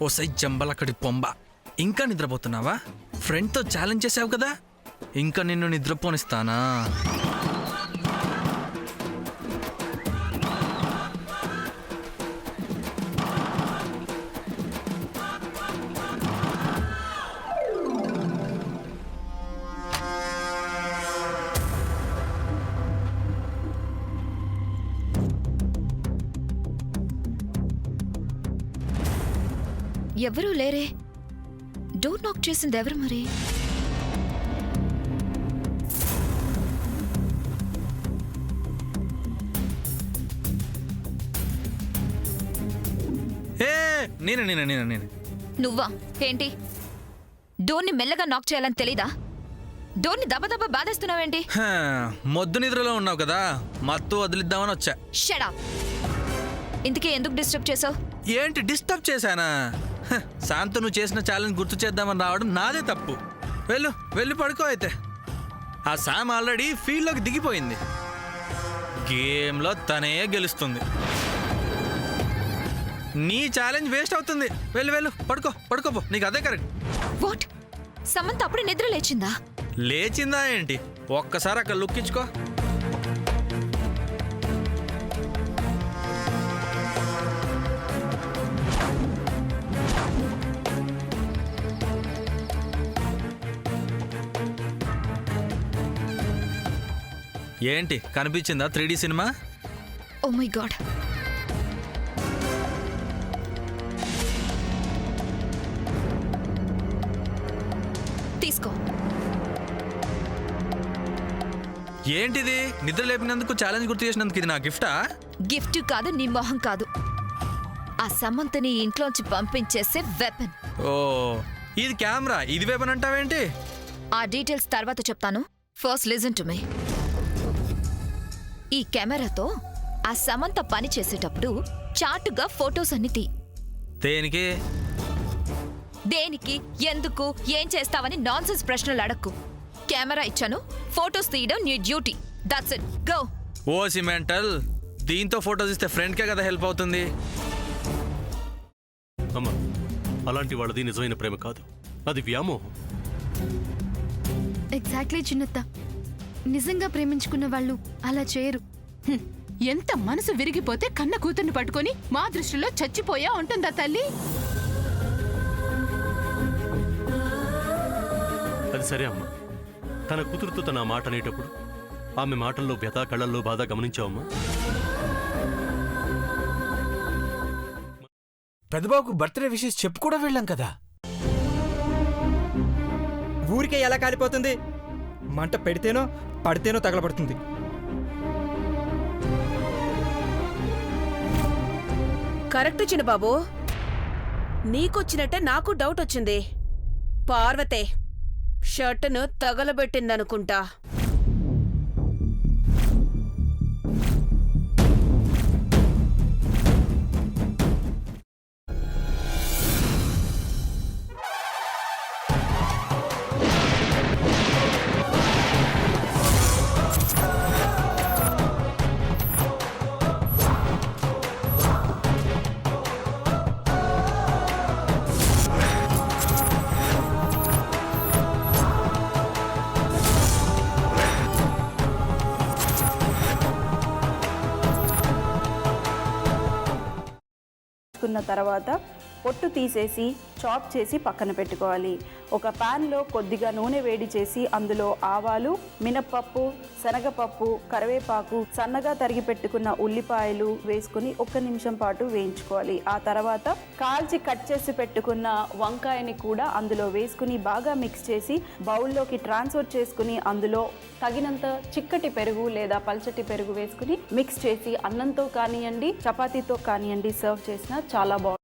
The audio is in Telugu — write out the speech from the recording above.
ఓసై జంబలక్కడి పొంబ, ఇంకా నిద్రపోతున్నావా? ఫ్రెండ్తో ఛాలెంజ్ చేసావు కదా, ఇంకా నిన్ను నిద్రపోనిస్తానా? ఎవరూ లేరే. డోర్ నాక్ చేసింది ఎవరు మరి? నేనే. నువ్వా? ఏంటి డోర్ని మెల్లగా నాక్ చేయాలని తెలీదా? డోర్ని దబదబ బాధేస్తున్నావేంటి? మొద్దు నిద్రలో ఉన్నావు కదా, మత్తు వదిలిద్దామని వచ్చా. Shut up. ఇంతకీ ఎందుకు డిస్టర్బ్ చేసావు? ఏంటి డిస్టర్బ్ చేశానా? శాంత నువ్వు చేసిన ఛాలెంజ్ గుర్తు చేద్దామని రావడం నాదే తప్పు. వెళ్ళి పడుకో అయితే. ఆ శామ్ ఆల్రెడీ ఫీల్డ్లోకి దిగిపోయింది. గేమ్లో తనే గెలుస్తుంది. నీ ఛాలెంజ్ వేస్ట్ అవుతుంది. వెళ్ళు పడుకోపో, నీకు అదే కరెక్ట్. వాట్? సమంత అప్పుడే నిద్ర లేచిందా? లేచిందా ఏంటి? ఒక్కసారి అక్కడ లుక్ ఇచ్చుకో. ఏంటి కనిపించిందా 3D cinema? Oh my God. తీసుకో. ఏంటిది? నిద్ర లేపినందుకు ఛాలెంజ్ గుర్తు చేసినందుకు ఇది నా గిఫ్టా? గిఫ్ట్ కాదు, నీ మొహం కాదు, ఆ సమంతని ఇంట్లోంచి పంపించేసే వెపన్. ఓ, ఇది కెమెరా, ఇది వెపన్ అంటావేంటి? ఆ డీటెయిల్స్ తర్వాత చెప్తాను. First listen to me. ఈ కెమెరాతో ఆ సమంత పని చేసేటప్పుడు చాటుగా ఫొటోస్ అన్ని తీ. దేనికి? దేనికి, ఎందుకు, ఏం చేస్తావని నాన్సెన్స్ ప్రశ్నలు అడక్కు. కెమెరా ఇచ్చాను, ఫొటోస్ తీయడం నీ డ్యూటీ. That's it, go. ఓ సిమెంటల్, దీంతో ఫొటోస్ ఇస్తే ఫ్రెండ్కే కదా హెల్ప్ అవుతుంది. అమ్మా, అలాంటి వాళ్ళది నిజమైన ప్రేమ కాదు, అది వ్యామోహం. ఎగ్జాక్ట్లీ చిన్నత్త, నిజంగా ప్రేమించుకున్న వాళ్ళు అలా చేయరు. ఎంత మనసు విరిగిపోతే కన్న కూతుర్ని పట్టుకొని మా దృష్టిలో చచ్చిపోయా ఉంటుందా తల్లి? అది సరే అమ్మా, తన కూతురుతో తన మాట అనేటప్పుడు ఆమె మాటల్లో వ్యథ, కళ్ళల్లో బాధ గమనించావమ్మా? పెద్దబాబుకు బర్త్డే విషెస్ చెప్పు కూడా వెళ్ళాం కదా. ఊరికే ఎలా కాలిపోతుంది? మంట పెడితేనో పడితేనో తగలబడుతుంది. కరెక్ట్ చిన్నబాబు, నీకొచ్చినట్టే నాకు డౌట్ వచ్చింది. పార్వతే షర్టును తగలబెట్టిందనుకుంటా. తర్వాత పొట్టు తీసేసి చాప్ చేసి పక్కన పెట్టుకోవాలి. ఒక ప్యాన్లో కొద్దిగా నూనె వేడి చేసి అందులో ఆవాలు, మినప్పప్పు, శనగపప్పు, కరివేపాకు, సన్నగా తరిగి పెట్టుకున్న ఉల్లిపాయలు వేసుకుని 1 నిమిషం పాటు వేయించుకోవాలి. ఆ తర్వాత కాల్చి కట్ చేసి పెట్టుకున్న వంకాయని కూడా అందులో వేసుకుని బాగా మిక్స్ చేసి బౌల్లోకి ట్రాన్స్ఫర్ చేసుకుని అందులో తగినంత చిక్కటి పెరుగు లేదా పల్చటి పెరుగు వేసుకుని మిక్స్ చేసి అన్నంతో కానివ్వండి, చపాతీతో కానివ్వండి సర్వ్ చేసినా చాలా బాగుంటుంది.